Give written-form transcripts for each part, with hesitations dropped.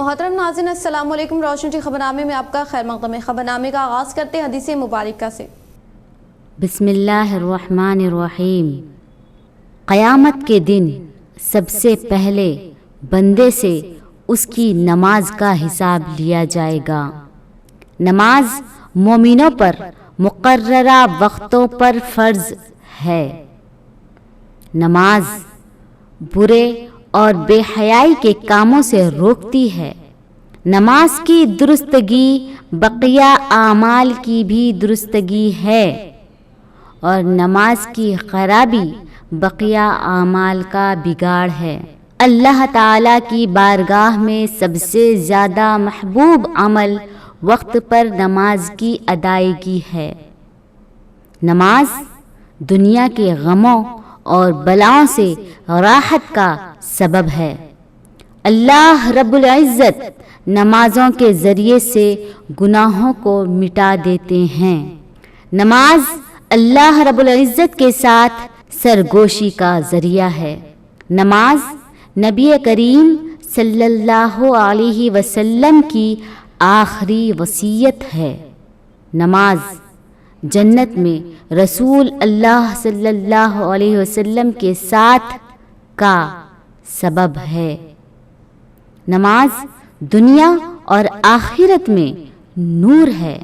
محترم ناظرین السلام علیکم۔ روشن ٹی خبرنامے میں آپ کا خیر مقدم ہے۔ خبرنامے کا آغاز کرتے ہیں حدیث مبارکہ سے۔ بسم اللہ الرحمن الرحیم۔ قیامت کے دن سب سے پہلے بندے سے اس کی نماز کا حساب لیا جائے گا۔ نماز مومنوں پر مقررہ وقتوں پر فرض ہے۔ نماز برے اور بے حیائی کے کاموں سے روکتی ہے۔ نماز کی درستگی بقیہ اعمال کی بھی درستگی ہے اور نماز کی خرابی بقیہ اعمال کا بگاڑ ہے۔ اللہ تعالیٰ کی بارگاہ میں سب سے زیادہ محبوب عمل وقت پر نماز کی ادائیگی ہے۔ نماز دنیا کے غموں اور بلاؤں سے راحت کا سبب ہے۔ اللہ رب العزت نمازوں کے ذریعے سے گناہوں کو مٹا دیتے ہیں۔ نماز اللہ رب العزت کے ساتھ سرگوشی کا ذریعہ ہے۔ نماز نبی کریم صلی اللہ علیہ وسلم کی آخری وصیت ہے۔ نماز جنت میں رسول اللہ صلی اللہ علیہ وسلم کے ساتھ کا سبب ہے۔ نماز دنیا اور آخرت میں نور ہے۔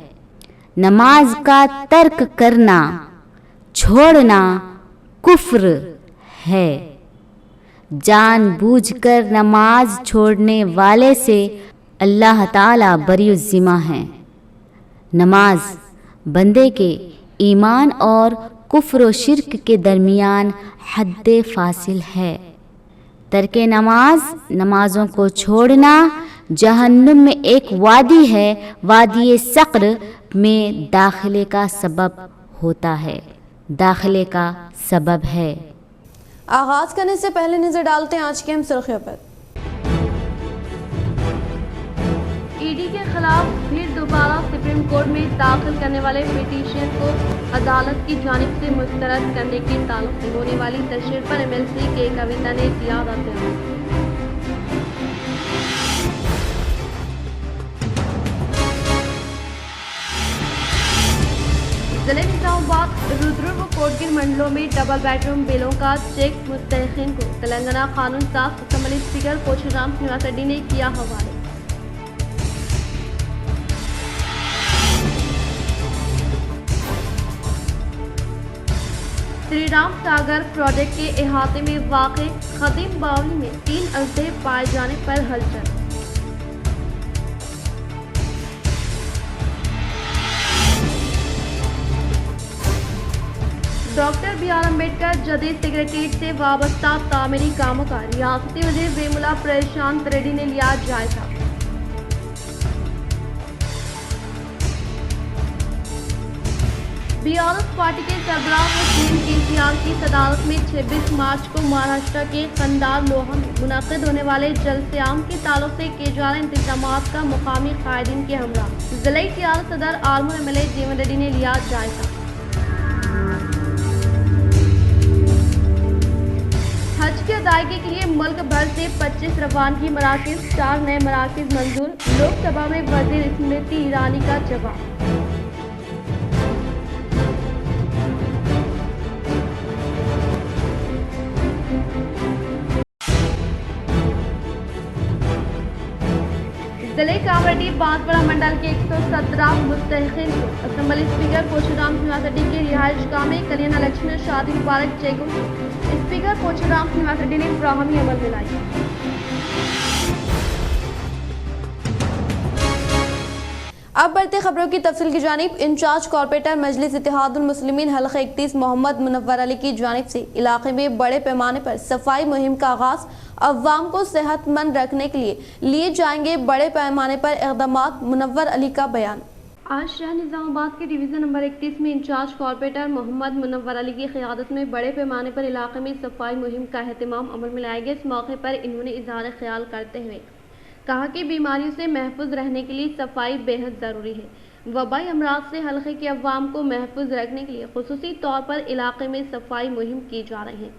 نماز کا ترک کرنا، چھوڑنا کفر ہے۔ جان بوجھ کر نماز چھوڑنے والے سے اللہ تعالیٰ بری الذمہ ہے۔ نماز بندے کے ایمان اور کفر و شرک کے درمیان حد فاصل ہے۔ ترک نماز، نمازوں کو چھوڑنا جہنم میں ایک وادی ہے، وادی سقر میں داخلے کا سبب ہوتا ہے، داخلے کا سبب ہے۔ آغاز کرنے سے پہلے نظر ڈالتے ہیں آج کی اہم سرخیوں پر۔ ای ڈی کے خلاف پھر دوبارہ سپریم کورٹ میں داخل کرنے والے پٹیشن کو عدالت کی جانب سے مسترد کرنے کے تعلق سے ہونے والی تشہیر پر ایم ایل سی کے کویتا نے دیا رد۔ ضلع نظام آباد رودرو و کوٹگیر منڈلوں میں ڈبل بیڈ روم بلوں کا چیک مستحقین کو تلنگانہ قانون ساز اسمبلی اسپیکر پوچھرام سنیواس ریڈی نے کیا حوالے۔ سری رام ساگر پروجیکٹ کے احاطے میں واقع خدیم باولی میں 3 اژدہے پائے جانے پر ہلچل۔ ڈاکٹر بی آر امبیڈکر جدید سیکریٹریٹ سے وابستہ تعمیری کاموں کا ریاستی وزیر ویملا پرشانت ریڈی نے لیا جائزہ۔ بی آر ایس پارٹی کے سربراہ وسیم KCR کی صدارت میں 26 مارچ کو مہاراشٹر کے کندار لوہا میں منعقد ہونے والے جلسے عام کے تعلق سے کیے جا رہے انتظامات کا مقامی قائدین کے ہمراہ ضلعی ٹیار صدر آرمور MLA جیون ریڈی نے لیا جائزہ۔ حج کی ادائیگی کے لیے ملک بھر سے 25 روانگی مراکز، 4 نئے مراکز منظور۔ لوک سبھا میں وزیر اسمرتی ایرانی کا جواب۔ ضلع کامریڈی بانسواڑہ منڈل کے 117 مستحقین کو اسمبلی اسپیکر پوچھرام سنیواس ریڈی کے رہائش گاہ میں کلیانہ لکشمی شادی مبارک چیکوں اسپیکر پوچھرام سنیواس ریڈی نے فراہمی عمل میں لائی۔ اب بڑھتے خبروں کی تفصیل کی جانب۔ انچارج کارپوریٹر مجلس اتحاد المسلمین حلقہ 31 محمد منور علی کی جانب سے علاقے میں بڑے پیمانے پر صفائی مہم کا آغاز۔ عوام کو صحت مند رکھنے کے لیے جائیں گے بڑے پیمانے پر اقدامات، منور علی کا بیان۔ آج شہر نظام آباد کے ڈویژن نمبر 31 میں انچارج کارپوریٹر محمد منور علی کی قیادت میں بڑے پیمانے پر علاقے میں صفائی مہم کا اہتمام عمل میں لایا گیا۔ اس موقع پر انہوں نے اظہار خیال کرتے ہوئے کہا کہ بیماریوں سے محفوظ رہنے کے لیے صفائی بے حد ضروری ہے۔ وبائی امراض سے حلقے کے عوام کو محفوظ رکھنے کے لیے خصوصی طور پر علاقے میں صفائی مہم کی جا رہی ہے۔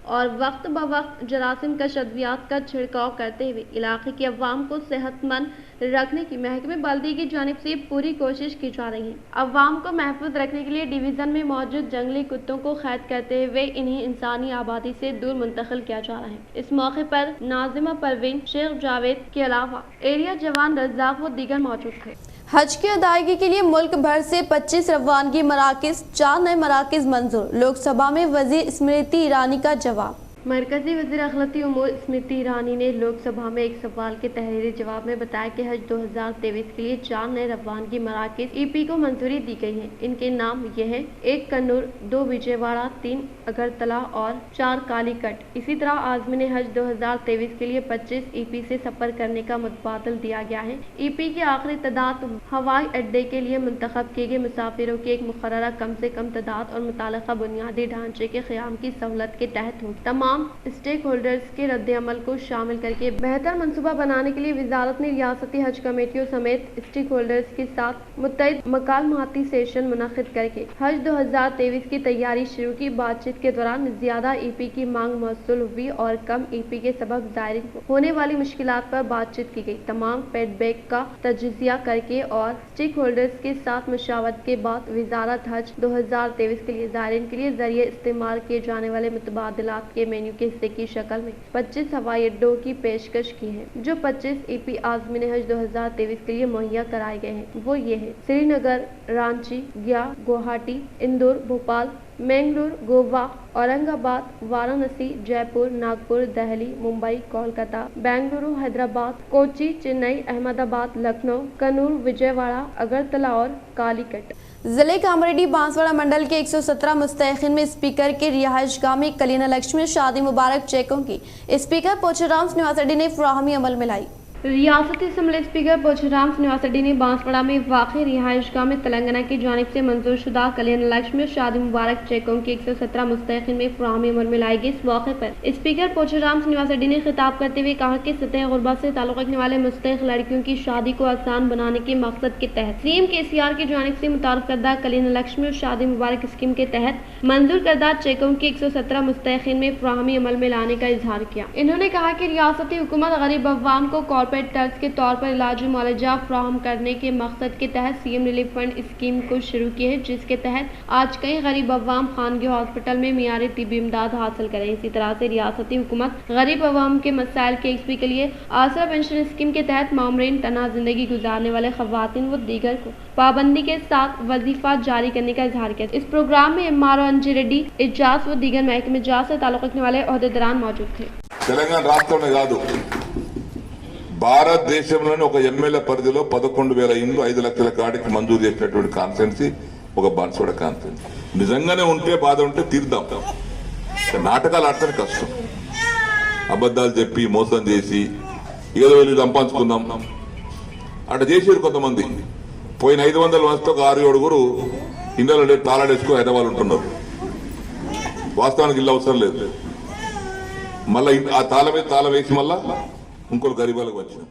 और वक्त ब वक्त जरासीम का शद्वियात का छिड़काव करते हुए इलाके के अवाम को सेहतमंद रखने की महकमे बल्दी की जानिब से पूरी कोशिश की जा रही है। अवाम को महफूज रखने के लिए डिवीजन में मौजूद जंगली कुत्तों को कैद करते हुए इन्हें इंसानी आबादी से दूर मुंतकिल किया जा रहा है। इस मौके पर नाजिमा परवीन, शेख जावेद के अलावा एरिया जवान रज्जाक व दीगर मौजूद थे। हज की अदायगी के लिए मुल्क भर से 25 रवानगी मराकिज, 4 नए मराकिज मंजूर। लोकसभा में वजीर स्मृति ईरानी का जवाब। मरकजी वज़ीर अखिलती उमूर स्मृति ईरानी ने लोकसभा में एक सवाल के तहरीरी जवाब में बताया कि हज 2023 के लिए 4 नए रवानगी मराकिज EP को मंजूरी दी गई है। इनके नाम ये है: 1 कन्नूर, 2 विजयवाड़ा, 3 अगरतला और 4 कालीकट। इसी तरह आज़मीन हज 2023 के लिए 25 EP से सफर करने का मुतबादल दिया गया है। EP की आखिरी तादाद हवाई अड्डे के लिए मुंतखब किए गए मुसाफिरों की एक मुकर्ररा कम से कम तादाद और मुताल्लिका बुनियादी ढांचे के क़याम की सहूलत के तहत होगी। तमाम स्टेक होल्डर्स के रद्द-ए-अमल को शामिल करके बेहतर मंसूबा बनाने के लिए वजारत ने रियासती हज कमेटियों समेत स्टेक होल्डर्स के साथ मुत्तहिद मकालमाती सेशन मुनक़िद करके हज 2023 की तैयारी शुरू की। बातचीत के दौरान ज्यादा EP की मांग मौसूल हुई और कम EP के सबब ज़ायरीन को होने वाली मुश्किलात पर बातचीत की गई। तमाम फीडबैक का तजज़िया करके और स्टेक होल्डर्स के साथ मशावरत के बाद वजारत हज 2023 के लिए ज़ायरीन के लिए जरिए इस्तेमाल किए जाने वाले मुतबादलात के मेन्यू के हिस्से की शक्ल में 25 हवाई अड्डों की पेशकश की है, जो 25 EP आज़मीन हज 2023 के लिए मुहैया कराए गए हैं। वो ये है: श्रीनगर, रांची, गया, गुवाहाटी, इंदौर, भोपाल, मैंगलोर, गोवा, औरंगाबाद, वाराणसी, जयपुर, नागपुर, दिल्ली, मुंबई, कोलकाता, बेंगलुरु, हैदराबाद, कोची, चेन्नई, अहमदाबाद, लखनऊ, कन्नूर, विजयवाड़ा, अगरतला और कालीकट। जिले कामरेड्डी बांसवाड़ा मंडल के 117 मुस्तहिकीन में स्पीकर के रिहाइशगाह में कलीना लक्ष्मी शादी मुबारक चेकों की स्पीकर पोचराम श्रीनिवास रेड्डी ने फराहमी अमल में लाई। रियासती असम्बली स्पीकर पोचराम श्रीनिवास रेड्डी ने बांसवाड़ा में वाक़ रिहाइशगाह में तेलंगाना की जानिब से मंजूर शुदा कल्याण लक्ष्मी शादी मुबारक चेकों की 117 मुस्तहिकीन में फराहमी अमल में लाई गई। इस मौके पर स्पीकर पोचराम श्रीनिवास रेड्डी ने खिताब करते हुए कहा कि सतह गुरबत से ताल्लुक़ रखने वाले मुस्तहिक लड़कियों की शादी को आसान बनाने के मकसद के तहत CM KCR की जानिब से मुतारफ़ करदा कल्याण लक्ष्मी शादी मुबारक स्कीम के तहत मंजूर करदा चेकों की 117 मुस्तहिकीन में फराहमी अमल में लाने का इजहार किया। इन्होंने कहा कि रियासती हुकूमत गरीब अवाम को टैक्स के तौर पर इलाजी मुआवजा फराहम करने के मकसद के तहत CM रिलीफ फंड स्कीम को शुरू की है, जिसके तहत आज कई गरीब अवाम खानगी हॉस्पिटल में मियारी तिब्बी इमदाद हासिल करें। इसी तरह से रियासती हुकूमत गरीब अवाम के मसाइल के XP के लिए आसरा पेंशन स्कीम के तहत मामरीन तना जिंदगी गुजारने वाले खवातीन व दीगर को पाबंदी के साथ वजीफा जारी करने का इजहार किया। इस प्रोग्राम में MRO अंजी रेड्डी, इजाज व दीगर महकमे जात से ताल्लुक़ रखने वाले ओहदेदारान मौजूद थे। తెలంగాణ రాష్ట్రంలో కాదు, భారతదేశంలోని ఒక ఎమ్మెల్యే పరిధిలో 11,000 ఇండ్లు 5 లక్షల కాడికి మంజూరు చేసినటువంటి కాన్స్టిట్యున్సీ ఒక బాన్స్వాడ కాన్స్టిట్యున్సీ. నిజంగానే ఉంటే బాధ ఉంటే తీర్దాం. నాటకాలు ఆడతానికి కష్టం. అబద్ధాలు చెప్పి మోసం చేసి ఏదో వెళ్ళి సంపాదించుకుందాం అట్లా చేసేది కొంతమంది. పోయిన 500 వస్తే ఒక 6-7 ఇండ్లలో తాళాడేసుకుని హైదరాబాద్ ఉంటున్నారు. వాస్తవానికి ఇల్లు అవసరం లేదు. మళ్ళీ ఆ తాళం వేసి మళ్ళా उनको गरीबाలకు వచ్చిన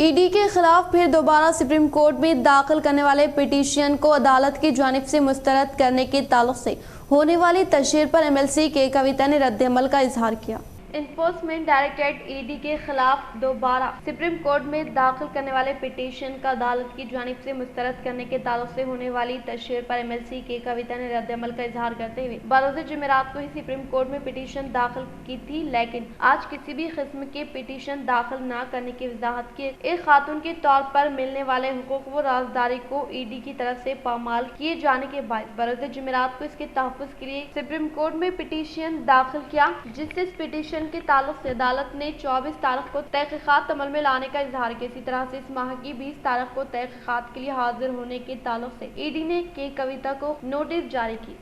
ED के खिलाफ फिर दोबारा सुप्रीम कोर्ट में दाखिल करने वाले पिटीशन को अदालत की जानिब से मुस्तरद करने के ताल्लुक से होने वाली तशहीर पर MLC के कविता ने रद्द-ए-अमल का इजहार किया। इन्फोर्समेंट डायरेक्टरेट ED के खिलाफ दोबारा सुप्रीम कोर्ट में दाखिल करने वाले पिटीशन का अदालत की जानिब से मुस्तरद करने के ताल्लुक से होने वाली तशहीर पर MLC के कविता ने रद्द-ए-अमल का इजहार करते हुए बरोज़ जुमेरात को ही सुप्रीम कोर्ट में पिटीशन दाखिल की थी, लेकिन आज किसी भी किस्म के पिटीशन दाखिल न करने की वजाहत की एक खातून के तौर पर मिलने वाले हुकूक व राजदारी को ED की तरफ से पामाल किए जाने के बाद बरोज़ जुमेरात को इसके तहफ़्फ़ुज़ के लिए सुप्रीम कोर्ट में पिटीशन दाखिल किया, जिससे इस पिटीशन के ताल्लुक से अदालत ने 24 तारीख को तहक़ीक़ात अमल में लाने का इजहार किया। इसी तरह से इस माह की 20 तारीख को तहक़ीक़ात के लिए हाजिर होने के ताल्लुक से ED ने के कविता को नोटिस जारी की।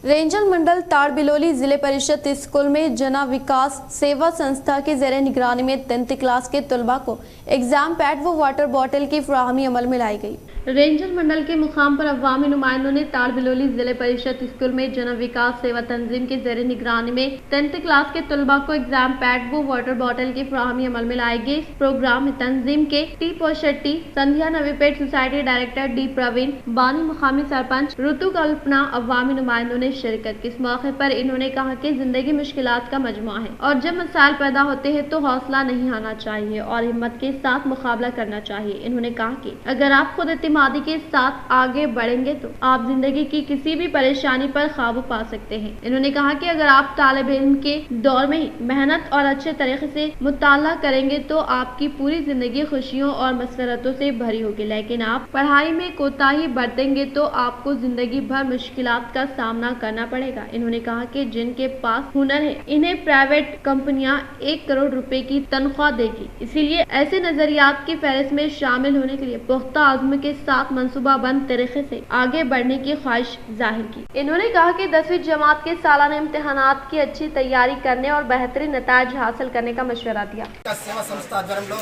रेंजल मंडल ताड़बिलोली जिले परिषद स्कूल में जना विकास सेवा संस्था के ज़ेरे निगरानी में 10th क्लास के तलबा को एग्जाम पैड व वाटर बॉटल की फराहमी अमल में लाई गई। रेंजर मंडल के मुकाम पर अवामी नुमाइंदों ने ताड़बिलोली जिले परिषद स्कूल में जन विकास सेवा तंजीम के जरिए निगरानी में 10th क्लास के तलबा को एग्जाम पैड व वाटर बॉटल की फराहमी अमल में लाए गए। इस प्रोग्राम में तंजीम के T Posetty, Sandhya Navipet society director D Praveen, बानी मुकामी सरपंच ऋतु कल्पना अवामी नुमाइंदों ने शिरकत की। इस मौके पर इन्होंने कहा कि जिंदगी मुश्किलात का मजमुआ है और जब मसाइल पैदा होते हैं तो हौसला नहीं आना चाहिए और हिम्मत के साथ मुकाबला करना चाहिए। इन्होंने कहा कि अगर आप खुद एतमादी के साथ आगे बढ़ेंगे तो आप जिंदगी की किसी भी परेशानी पर काबू पा सकते हैं। इन्होंने कहा कि अगर आप तालिब इल्म के दौर में ही मेहनत और अच्छे तरीके से मुताला करेंगे तो आपकी पूरी जिंदगी खुशियों और मसरतों से भरी होगी, लेकिन आप पढ़ाई में कोताही बरतेंगे तो आपको जिंदगी भर मुश्किलात का सामना करना पड़ेगा। इन्होंने कहा कि जिनके पास हुनर है इन्हें प्राइवेट कंपनियां 1 करोड़ रुपए की तनख्वाह देगी, इसीलिए ऐसे नजरियात की फहरिस्त में शामिल होने के लिए पुख्ता आज़म के साथ मंसूबाबंद तरीके से आगे बढ़ने की ख्वाहिश जाहिर की। इन्होंने कहा कि 10वीं जमात के सालाना इम्तिहानात की अच्छी तैयारी करने और बेहतरीन नताइज हासिल करने का मशवरा दिया। సేవా సంస్థ ఆధ్వర్యంలో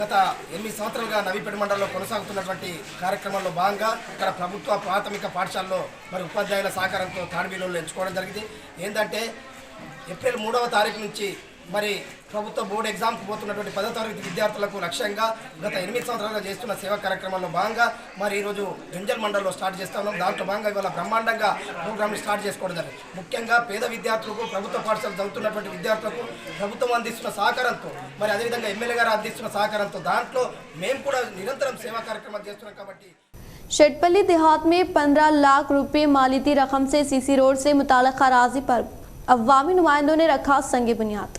గత 8 సంవత్సరాలుగా నవీపేట మండలంలో కొనసాగుతున్నటువంటి కార్యక్రమంలో భాగంగా ఇక్కడ ప్రభుత్వ ప్రాథమిక పాఠశాలలో మరి ఉపాధ్యాయుల సహకారంతో తాడిబిలోలు ఎంచుకోవడం జరిగింది. ఏంటంటే ఏప్రిల్ 3వ తారీఖు నుంచి మరి ప్రభుత్వ బోర్డు ఎగ్జామ్కి పోతున్నటువంటి 10వ తరగతి విద్యార్థులకు లక్ష్యంగా గత 8 సంవత్సరాలుగా చేస్తున్న సేవా కార్యక్రమంలో భాగంగా మరి ఈరోజు రెంజల్ మండలంలో స్టార్ట్ చేస్తా ఉన్నాం. దాంట్లో భాగంగా ఇవాళ బ్రహ్మాండంగా ప్రోగ్రామ్ని స్టార్ట్ చేసుకోవడం జరిగింది. ముఖ్యంగా పేద విద్యార్థులకు, ప్రభుత్వ పాఠశాల చదువుతున్నటువంటి విద్యార్థులకు ప్రభుత్వం అందిస్తున్న సహకారంతో మరి అదేవిధంగా ఎమ్మెల్యే గారు అందిస్తున్న సహకారంతో దాంట్లో మేము కూడా నిరంతరం సేవా కార్యక్రమాలు చేస్తున్నాం. కాబట్టి शेटपल्ली देहात में 15 लाख रुपए मालियती रकम से सीसी रोड से मुताल्लिक़ अराज़ी पर अवामी नुमाइंदों ने रखा संग बुनियाद।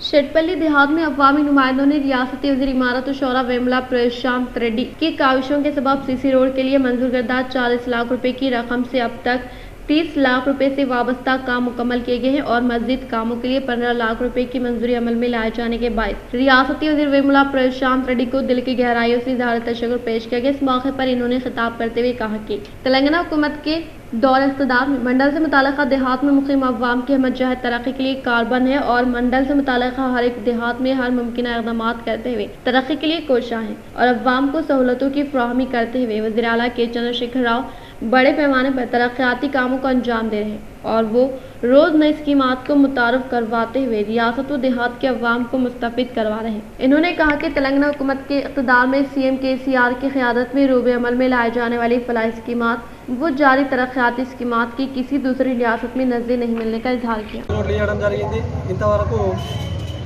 शेटपल्ली देहात में अवामी नुमाइंदों ने रियासती वज़ीर इमारत और शौरा वेमला प्रशांत रेड्डी की काविशों के सबब सीसी रोड के लिए मंजूर करदा 40 लाख रुपए की रकम से अब तक 30 लाख रुपए से वाबस्ता काम मुकम्मल किए गए हैं और मस्जिद कामों के लिए 15 लाख रुपए की मंजूरी अमल में लाए जाने के बायस रियासती वज़ीर वेमुला प्रशांत रेड्डी को दिल की गहराइयों से इज़हार तशक्कुर पेश किया गया। इस मौके पर इन्होंने खिताब करते हुए कहा कि तेलंगाना हुकूमत के दौर इक़्तिदार में मंडल से मुताल्लिक़ा देहात में मुक़ीम अवाम की हमत जहद तरक्की के लिए कारबन है और मंडल से मुताल्लिक़ा हर एक देहात में हर मुमकिन इक़दामात करते हुए तरक्की के लिए कोशिश हैं और अवाम को सहूलतों की फराहमी करते हुए वज़ीर आला के चंद्रशेखर राव बड़े पैमाने पर तरक्याती कामों को अंजाम दे रहे हैं और वो रोज नई स्कीमात को मुतारफ करवाते हुए रियासत व देहात के अवाम को मुस्तफ़िद करवा रहे हैं। इन्होंने कहा कि तेलंगाना हुकूमत के इक़्तिदार में CM KCR की क़यादत में रूबे अमल में लाए जाने वाली फलाही स्कीमात वो जारी तरक्याती स्कीमात की किसी दूसरी रियासत में नज़ीर नहीं मिलने का इजहार किया।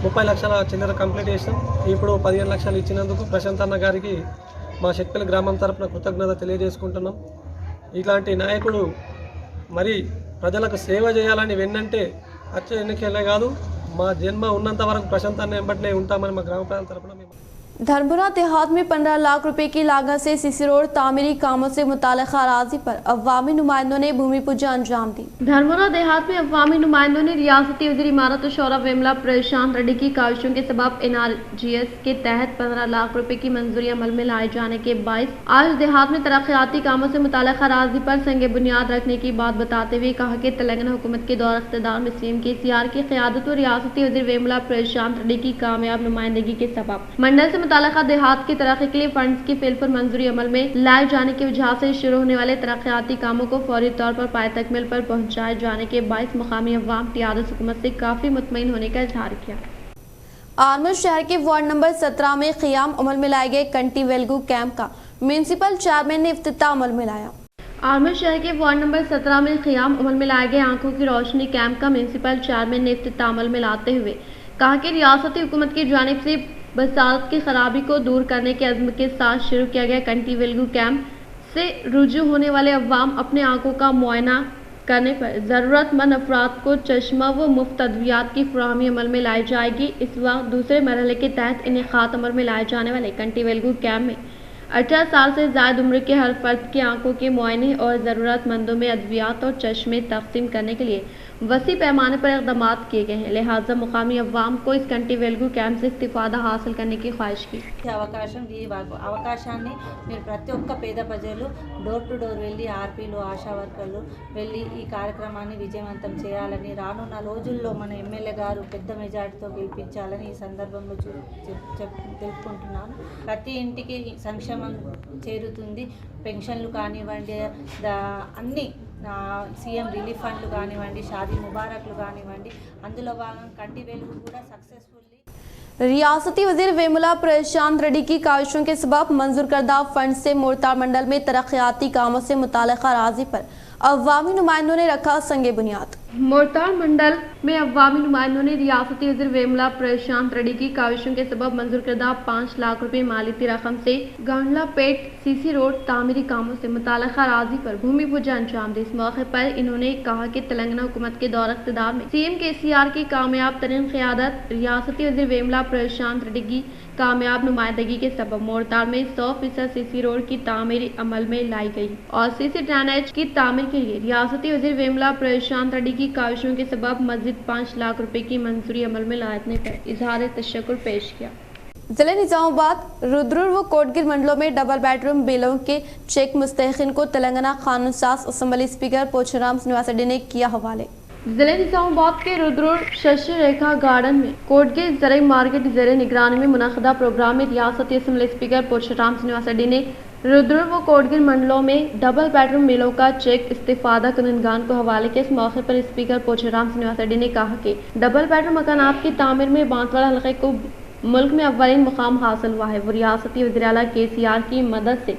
30 లక్షల చిల్లర కంప్లీట్ చేసాం. ఇప్పుడు 15 లక్షలు ఇచ్చినందుకు ప్రశాంత్ అన్న గారికి మా షెట్పల్లి గ్రామం తరపున కృతజ్ఞత తెలియజేసుకుంటున్నాం. ఇలాంటి నాయకుడు మరి ప్రజలకు సేవ చేయాలని వెన్నంటే వచ్చే ఎన్నికలే కాదు మా జన్మ ఉన్నంత వరకు ప్రశాంత్ అన్న వెంబటనే ఉంటామని మా గ్రామ ప్రజల తరపున మేము धर्मपुरा देहात में 15 लाख रुपए की लागत से सीसी रोड तामीरी कामों से मुताल्लिक़ अराज़ी पर अवामी नुमाइंदों ने भूमि पूजा अंजाम दी। धर्मपुरा देहात में अवामी नुमाइंदों ने रियासती वज़ीर इमारत और शौरा वेमला प्रशांत रेड्डी की काविशों के सबब NRGS के तहत 15 लाख रुपए की मंजूरी अमल में लाए जाने के बायस आज देहात में तरक्याती कामों से मुताल्लिक़ अराज़ी पर संग बुनियाद रखने की बात बताते हुए कहा कि तेलंगाना हुकूमत के दौर इक़्तिदार में CM KCR की क़यादत और रियासती वज़ीर वेमला प्रशांत रेड्डी की कामयाब नुमाइंदगी के सबब मंडल से मुताल्लिक़ा देहात की तरक्की के लिए फंड्स की फिल पर मंजूरी अमल में लाए जाने की वजह से शुरू होने वाले तरक्याती कामों को फौरी तौर पर पाए तकमील पर पहुंचाए जाने के बायस मकामी अवाम क़यादत हुकूमत से काफ़ी मुतमईन होने का इजहार किया। आरमूर शहर के वार्ड नंबर 17 में क़याम अमल में लाए गए कंटी वेलगू कैंप का म्यूनसिपल चेयरमैन ने इफ्तिताह अमल में लाया। आरमूर शहर के वार्ड नंबर 17 में क़याम अमल में लाए गए आंखों की रोशनी कैंप का म्यूनसिपल चेयरमैन ने इफ्तिताह अमल में लाते हुए कहा कि रियासती हुकूमत की जानिब से बसात की खराबी को दूर करने के अज़्म के साथ शुरू किया गया कंटी वेलगू कैंप से रुजू होने वाले अवाम अपने आंखों का मुआयना करने पर ज़रूरतमंद अफराद को चश्मा व मुफ्त अद्वियात की फराहमी अमल में लाई जाएगी। इस वक्त दूसरे मरहले के तहत इनेक़ात अमल में लाए जाने वाले कंटी वेलगू कैंप में 18 साल से ज़ायद उम्र के हर फर्द की आंखों के मुआयने और ज़रूरतमंदों में अद्वियात और चश्मे तक़सीम करने के लिए वसी पैमाने पर इकदाम किए गए हैं, लिहाजा मुकामी अवाम को इस कंटी वेलगू कैंप से इस्तिफादा हासिल करने की ख्वाहिश की। అవకాశాన్ని మీరు ప్రతి ఒక్క పేద ప్రజలు డోర్ టు డోర్ వెళ్ళి ఆర్పీలు ఆశా వర్కర్లు వెళ్ళి ఈ కార్యక్రమాన్ని విజయవంతం చేయాలని, రానున్న రోజుల్లో మన ఎమ్మెల్యే గారు పెద్ద మెజార్టీతో గెలిపించాలని ఈ సందర్భంలో తెలుపుకుంటున్నాను. ప్రతి ఇంటికి సంక్షేమం చేరుతుంది. పెన్షన్లు కానివ్వండి, అన్ని సీఎం రిలీఫ్ ఫండ్లు కానివ్వండి, షాదీ ముబారక్లు కానివ్వండి, అందులో భాగంగా కంటి వెలుగు కూడా సక్సెస్ఫుల్లీ रियासती वजीर वेमुला प्रशांत रेड्डी की काविशों के सबब मंजूर करदा फंड से मोरताल मंडल में तरक्याती कामों से मुताल्लिक़ अराज़ी पर अवामी नुमाइंदों ने रखा संगे बुनियाद। मोरताल मंडल में अवामी नुमाइंदों ने रियासती वज़ीर वेमुला प्रशांत रेड्डी की काविशों के सबब मंजूर करदा 5 लाख रुपए मालियती रकम से गांडला पेट सीसी रोड तामीरी कामों से मुताल्लिक़ अराज़ी पर भूमि पूजन अंजाम दी। इस मौके पर इन्होंने कहा कि तेलंगाना हुकूमत के दौर इक़्तिदार में CM KCR की कामयाब तरीन क़यादत, रियासती वज़ीर वेमुला प्रशांत रेड्डी की कामयाब नुमाइंदगी के सबब मोरताल में 100% सीसी रोड की तामीर अमल में लाई गई और सीसी ड्रेनेज की तामीर के लिए रियासती वज़ीर वेमुला प्रशांत रेड्डी की काविशों के सबब मज़ीद 5 लाख रुपए की मंजूरी अमल में लाने पर इजहार तशक्कुर पेश किया। जिले निजामाबाद, रुद्रपुर व कोटगिर मंडलों में डबल बेडरूम बिलों के चेक मुस्तहिक़ीन को तेलंगाना कानून साज असम्बली स्पीकर पोचराम श्रीनिवास रेड्डी ने किया हवाले। जिले निजामाबाद के रुद्रपुर शशि रेखा गार्डन में कोटगिर ज़राई मार्केट ज़ेरे निगरानी में मुनक़दा प्रोग्राम में रियासती असम्बली स्पीकर पोचराम श्रीनिवास रेड्डी ने रुद्रपुर व कोटगिर मंडलों में डबल बेडरूम मिलों का चेक इस्तिफादा कुनंदगान को हवाले के। इस मौके पर स्पीकर पोचराम श्रीनिवास रेड्डी ने कहा कि डबल बेडरूम मकानात की तामीर में बांसवाड़ा हलके को मुल्क में अव्वलीन मुकाम हासिल हुआ है। वो रियासती वज़ीर आला KCR की मदद से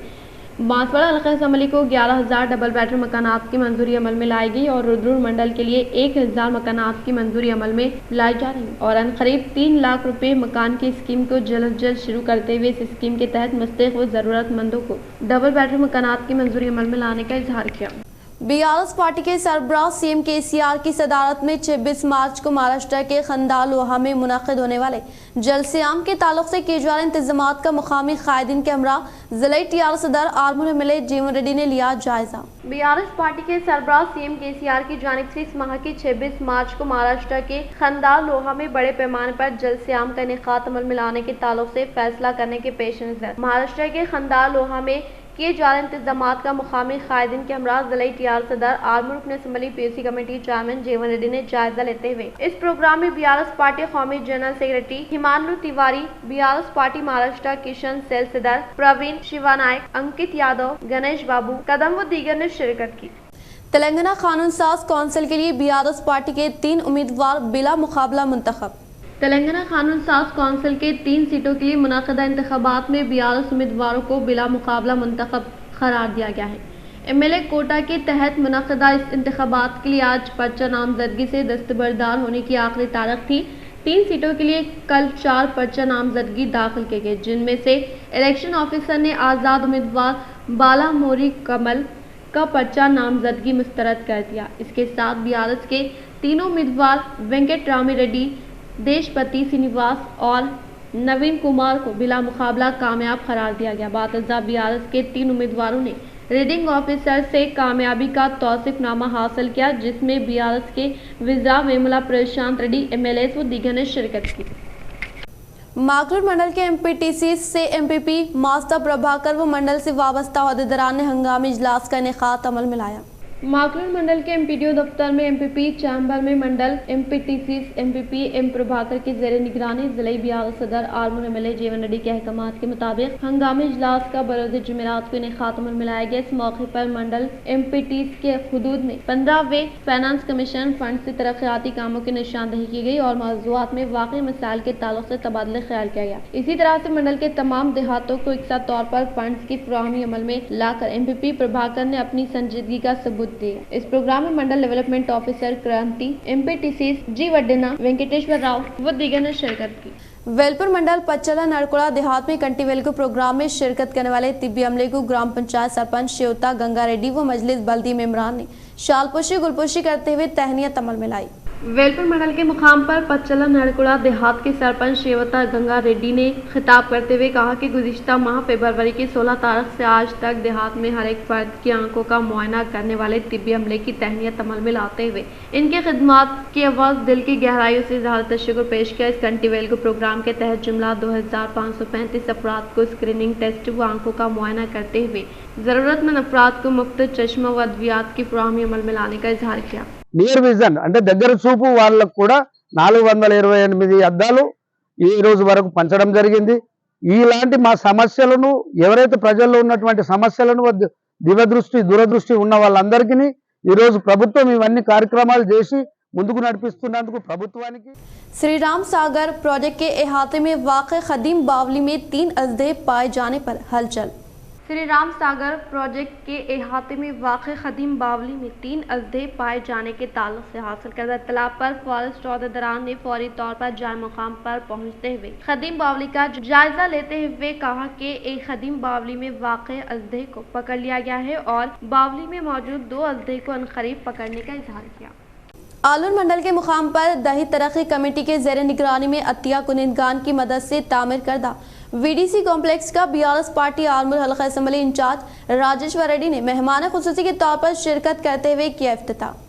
बांसवाड़ा हलका असम्बली को 11,000 डबल बेडरूम मकानात की मंजूरी अमल में लाई गई और रुद्रपुर मंडल के लिए 1,000 मकानात की मंजूरी अमल में लाई जा रही है और अनकरीब 3 लाख रुपए मकान की स्कीम को जल्द अज जल्द शुरू करते हुए इस स्कीम के तहत मुस्तहिक़ व ज़रूरतमंदों को डबल बेडरूम मकानात की मंजूरी अमल में लाने का इजहार किया। BRS पार्टी के सरबराह CM KCR की सदारत में 26 मार्च को महाराष्ट्र के खंडाल लोहा में मुनक़िद होने वाले जलसियाम के ताल्लुक से किए जा रहे इंतजामात का मुकामी कायदीन के हमरा ज़िला TRS सदर आर्मूर MLA जीवन रेड्डी ने लिया जायजा। BRS पार्टी के सरबराह CM KCR की जानिब से इस माह की 26 मार्च को महाराष्ट्र के खंडाल लोहा में बड़े पैमाने पर जलसियाम का इनेकाद अमल में लाने के ताल्लुक से फैसला करने के पेश नज़र महाराष्ट्र के खंडाल लोहा में किए जा रहे इंतजामात का मुकामी कायदीन के हमरा ज़िला TRS सदर Armoor assembly PUC committee chairman जीवन रेड्डी ने जायजा लेते हुए इस प्रोग्राम में BRS पार्टी कौमी general secretary Himanshu Tiwari, BRS party Maharashtra Kishan cell सदर प्रवीण शिवानायक, अंकित यादव, गणेश बाबू कदम व दीगर ने शिरकत की। तेलंगाना कानून साज कौंसिल के लिए BRS पार्टी के 3 उम्मीदवार बिला मुकाबला मुंतखब। तेलंगाना कानून साज कौंसिल के 3 सीटों के लिए मुनक़दा इंतखाबात में BRS उम्मीदवारों को बिला मुकाबला मुंतखब करार दिया गया है। MLA कोटा के तहत मुनक़दा इस इंतखाबात के लिए आज पर्चा नामजदगी से दस्तबरदार होने की आखिरी तारीख थी। 3 सीटों के लिए कल 4 पर्चा नामजदगी दाखिल किए गए, जिनमें से इलेक्शन ऑफिसर ने आज़ाद उम्मीदवार बाला मोरी कमल का पर्चा नामजदगी मुस्तरद कर दिया। इसके साथ BRS के तीनों उम्मीदवार वेंकट रामी रेड्डी, देशपति श्रीनिवास और नवीन कुमार को बिला मुकाबला कामयाब करार दिया गया। बातज़ा BRS के 3 उम्मीदवारों ने रीडिंग ऑफिसर से कामयाबी का तौसीफनामा हासिल किया, जिसमें BRS के वज़ीर वेमुला प्रशांत रेड्डी MLAs व दीगर ने शिरकत की। माकलूर मंडल के MPTC से MPP मास्टर प्रभाकर व मंडल से वाबस्ता अहदेदारान ने हंगामी इजलास का इनेकाद अमल में लाया। माकलूर मंडल के MPDO दफ्तर में MPP चैम्बर में मंडल MPTC MPP M प्रभाकर की ज़ेरे निगरानी ज़िला BRS सदर आर्मूर MLA जीवन रेड्डी के अहकामात के मुताबिक हंगामी इजलास का बरोज़ जुमेरात को इनेकाद अमल में लाया गया। इस मौके पर मंडल MPTC के हुदूद में 15वें फाइनेंस कमीशन फंड से तरक्याती कामों की निशानदही की गई और मौज़ूआत में वाक़ई मसाइल के ताल्लुक से तबादला ख्याल किया गया। इसी तरह से मंडल के तमाम देहातों को एकसाथ तौर पर फंड्स की फराहमी अमल में लाकर MPP प्रभाकर ने अपनी संजीदगी का सबूत दिया। इस प्रोग्राम में मंडल डेवलपमेंट ऑफिसर क्रांति, MPTC जी वड्डेना, वेंकटेश्वर राव व दीगर ने शिरकत की। वेलपुर मंडल पच्चला नरकोड़ा देहात में कंटी वेलगू प्रोग्राम में शिरकत करने वाले तिब्बी अमले को ग्राम पंचायत सरपंच शेवता गंगा रेड्डी व मजलिस बल्दी मेंबरान ने शालपोशी गुलपोशी करते हुए तहनीत अमल में लाई। वेलपुर मंडल के मुकाम पर पच्चला नरकुड़ा देहात के सरपंच शेवता गंगा रेड्डी ने खिताब करते हुए कहा कि गुज़िश्ता माह फरवरी की 16 तारीख से आज तक देहात में हर एक फर्द की आंखों का मुआयना करने वाले तिब्बी अमले की तहनीत अमल में लाते हुए इनके खिदमात की आवाज़ दिल की गहराइयों से इज़हार तशक्कुर पेश किया। इस कंटीवेल को प्रोग्राम के तहत जुमला 2535 अफराद को स्क्रीनिंग टेस्ट व आंखों का मुआयना करते हुए ज़रूरतमंद अफराद को मुफ्त चश्मा व अद्वियात की फराहमी अमल में लाने का इजहार किया। నియర్ విజన్ అంటే దగ్గర చూపు వాళ్ళకు కూడా 428 అద్దాలు ఈ రోజు వరకు పంచడం జరిగింది. ఇలాంటి మా సమస్యలను ఎవరైతే ప్రజల్లో ఉన్నటువంటి సమస్యలను దూరదృష్టి ఉన్న వాళ్ళందరికీ ఈ రోజు ప్రభుత్వం ఇవన్నీ కార్యక్రమాలు చేసి ముందుకు నడిపిస్తున్నందుకు ప్రభుత్వానికి श्री राम सागर प्रोजेक्ट के अहाते में वाक़ खदीम बावली में 3 अजदे पाए जाने पर हलचल। श्री राम सागर प्रोजेक्ट के अहाते में वाक़ खदीम बावली में 3 अजदे पाए जाने के ताल्लुक से हासिल करदा इत्तला पर फॉरेस्ट अहदेदारान ने फौरी तौर पर जाए मुकाम पर पहुंचते हुए खदीम बावली का जायजा लेते हुए कहा कि एक खदीम बावली में वाक़ अजदे को पकड़ लिया गया है और बावली में मौजूद 2 अजदे को अनकरीब पकड़ने का इजहार किया। आलूर मंडल के मुकाम पर दही तरक्की कमेटी के ज़ेर निगरानी में अतिया कुनिंदगान की मदद से तामीर करदा वीडीसी कॉम्प्लेक्स का बीआरएस पार्टी आलमूर हल्का असम्बली इंचार्ज राजेश्वर रेड्डी ने मेहमान खुसूसी के तौर पर शिरकत करते हुए किया इफ्तिताह।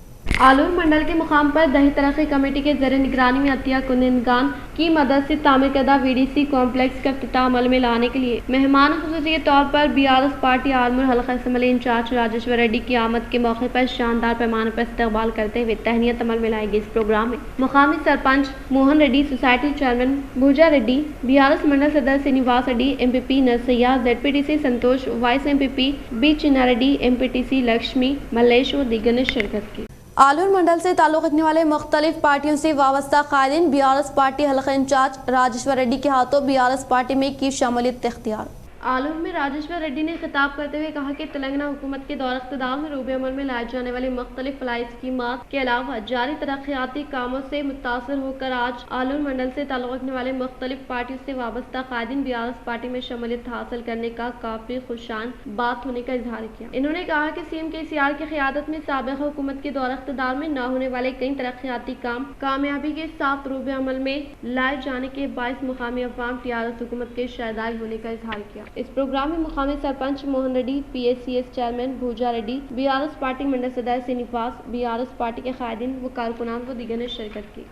आलूर मंडल के मुकाम पर दही तरक्की कमेटी के ज़ेर निगरानी में अतिया कुनिंदगान की मदद से तामीर करदा वीडीसी कॉम्प्लेक्स का इफ्तिताह अमल में लाने के लिए मेहमान खुसूसी के तौर पर बीआरएस पार्टी आलमूर हल्का असम्बली इंचार्ज राजेश्वर रेड्डी की आमद के मौके पर शानदार पैमाने पर इस्तकबाल करते हुए तहनीत अमल में लाई गई। इस प्रोग्राम में मुकामी सरपंच मोहन रेड्डी, सोसाइटी चेयरमैन भूजा रेड्डी, बीआरएस मंडल सदस्य श्रीनिवास रेड्डी, एमपीपी नरसैया, जेडपीटीसी संतोष, वाइस एमपीपी बी चिन्ना रेड्डी, एमपीटीसी लक्ष्मी मल्लेश और दीगर ने शिरकत की। आलूर मंडल से ताल्लुक़ रखने वाले मुख्तलिफ पार्टियों से वाबस्ता कायदीन बीआरएस पार्टी हल्का इंचार्ज राजेश्वर रेड्डी के हाथों बीआरएस पार्टी में की शमूलियत इख्तियार। आलूर में राजेश्वर रेड्डी ने खिताब करते हुए कहा कि तेलंगाना हुकूमत के दौर इक़्तिदार में रूबे अमल में लाई जाने वाली मुख्तलिफ फलाही स्कीमात के अलावा जारी तरक्याती कामों से मुतासर होकर आज आलूर मंडल से ताल्लुक़ रखने वाले मुख्तलिफ पार्टियों से वाबस्ता कायदीन बीआरएस पार्टी में शमूलियत हासिल करने का काफ़ी खुशान बात होने का इजहार किया। इन्होंने कहा कि सीएम केसीआर की क़यादत में साबिक़ हुकूमत के दौर इक़्तिदार में न होने वाले कई तरक्याती काम कामयाबी के साथ रूबे अमल में लाए जाने के बाइस मुकामी अवाम टीआरएस हुकूमत के शायदाई होने का इजहार किया। इस प्रोग्राम में मुकामी सरपंच मोहन रेड्डी, पीएसीएस चेयरमैन भूजा रेड्डी, बीआरएस पार्टी मंडल सदस्य श्रीनिवास, बीआरएस पार्टी के कायदीन व कारकुनान व दीगर ने शिरकत की।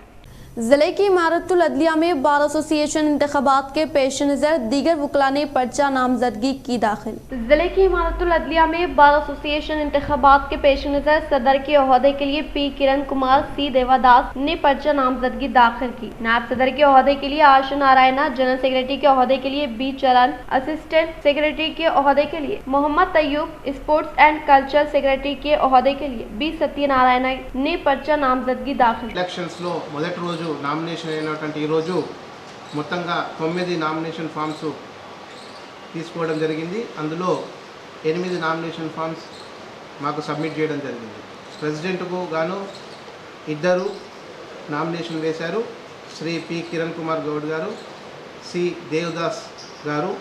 जिले की इमारतुल अदलिया में बार एसोसिएशन इंतखाबात के पेश नज़र दीगर वकला ने पर्चा नामजदगी की दाखिल। जिले की इमारतुल अदलिया में बार एसोसिएशन इंतखाबात के पेश नज़र सदर के ओहदे के लिए पी किरण कुमार, सी देवादास ने पर्चा नामजदगी दाखिल की। नायब सदर के ओहदे के लिए आशु नारायणा, जनरल सेक्रेटरी के ओहदे के लिए बी चरण, असिस्टेंट सेक्रेटरी के ओहदे के लिए Mohammed Taiyub, sports and culture secretary के ओहदे के लिए बी सत्यनारायण ने पर्चा नामजदगी दाखिल। ఎలక్షన్స్ లో మొదటి రోజు నామినేషన్ అయినటువంటి ఈ రోజు మొత్తంగా 9 నామినేషన్ ఫామ్స్ తీసుకోవడం జరిగింది. అందులో 8 నామినేషన్ ఫామ్స్ మాకు సబ్మిట్ చేయడం జరిగింది. ప్రెసిడెంట్కు గాను 2 నామినేషన్ వేశారు. శ్రీ పి కిరణ్ కుమార్ గౌడ్ గారు, సి దేవదాస్ గారు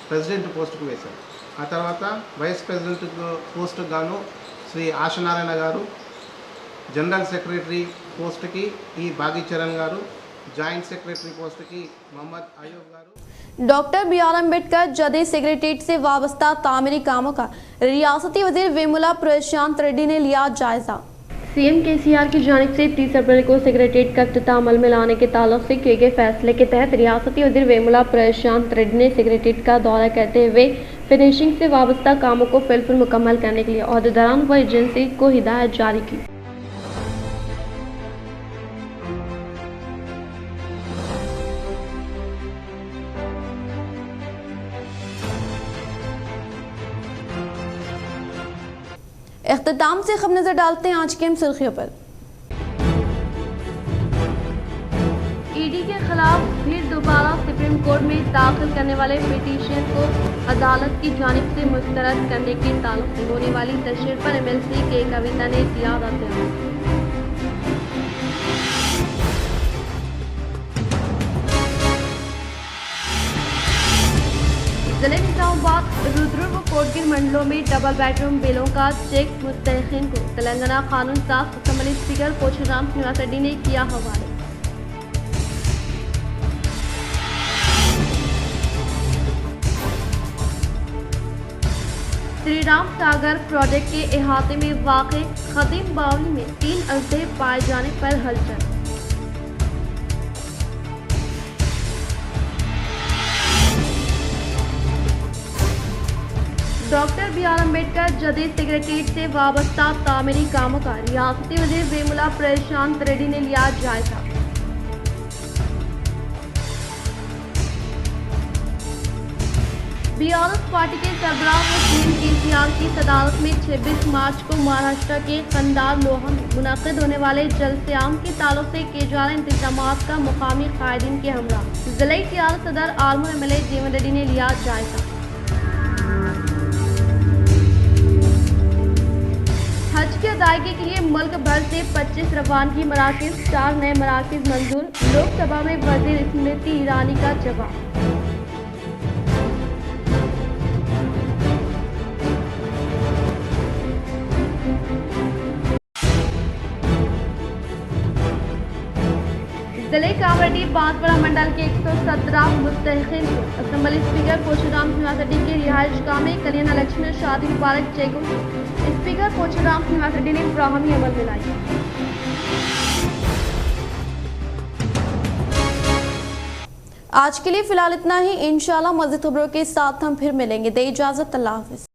ప్రెసిడెంట్ పోస్టుకు వేశారు. ఆ తర్వాత వైస్ ప్రెసిడెంట్ పోస్టుకు గాను శ్రీ ఆశనారాయణ గారు, जनरल सेक्रेटरी पोस्ट की ई बागी चरण गारू, जॉइंट सेक्रेटरी पोस्ट की मोहम्मद आयूब गारू। Doctor B R. अम्बेडकर जदीद सेक्रेटरीट से वाबस्ता तामीरी कामों का रियासती वजीर वेमुला प्रशांत रेड्डी ने लिया जायजा। सीएम केसीआर की जानिब से 30 अप्रैल को सेक्रेटरीट का इफ्तिताह अमल में लाने के ताल्लुक से किए गए फैसले के तहत रियासती वजीर वेमुला प्रशांत रेड्डी ने सेक्रेटरीट का दौरा करते हुए फिनिशिंग से वाबस्ता कामों को फिलफिल मुकम्मल करने के लिए अहदेदारान व एजेंसी को हिदायत जारी की। इख्तिताम से खबर नजर डालते हैं आज की हम सुर्खियों पर। ईडी के खिलाफ फिर दोबारा सुप्रीम कोर्ट में दाखिल करने वाले पिटीशन को अदालत की जानिब से मुस्तरद करने के ताल्लुक से होने वाली तशरीह पर एमएलसी के कविता ने दिया रद्द। जिले में निजामाबाद, रुद्रपुर व कोटगिर मंडलों में डबल बेडरूम बिलों का चेक मुस्तहिकीन को तेलंगाना कानून साज असेंबली स्पीकर पोचुराम श्रीनिवास रेड्डी ने किया हवाले। श्री राम सागर प्रोजेक्ट के अहाते में वाक़े खदीम बावली में 3 अजदे पाए जाने पर हलचल। Doctor B R. अम्बेडकर जदीद सेक्रेटरीट से वाबस्ता तामीरी कामों का रियासती वज़ीर वेमुला प्रशांत रेड्डी ने लिया जायजा। बीआरएस पार्टी के सरबराह मुस्लिम केसीआर की सदारत में 26 मार्च को महाराष्ट्र के कंधार लोहा में मुनक़िद होने वाले जलसे आम के ताल्लुक से किए जा रहे इंतजामात का मुकामी कायदीन के हमरा ज़िले टीआर सदर आलमूर एमएलए जीवन रेड्डी ने लिया जायजा। हज की अदायगी के लिए मुल्क भर से 25 रवानगी मराकज़, 4 नए मराकज़ मंजूर। लोकसभा में वज़ीर स्मृति ईरानी का जवाब। जिले कांवरडी बांसवाड़ा मंडल के 117 मुस्तहिकीन को असेंबली स्पीकर पोचुराम श्रीनिवास रेड्डी के रिहाइश गाह में कल्याण लक्ष्मी शादी मुबारक चेकों स्पीकर पोचुराम श्रीनिवास रेड्डी ने फ्राहमी अमल में लाई। आज के लिए फिलहाल इतना ही। इंशाल्लाह मज़ीद खबरों के साथ हम फिर मिलेंगे। दे इजाज़त, अल्लाह हाफ़िज़।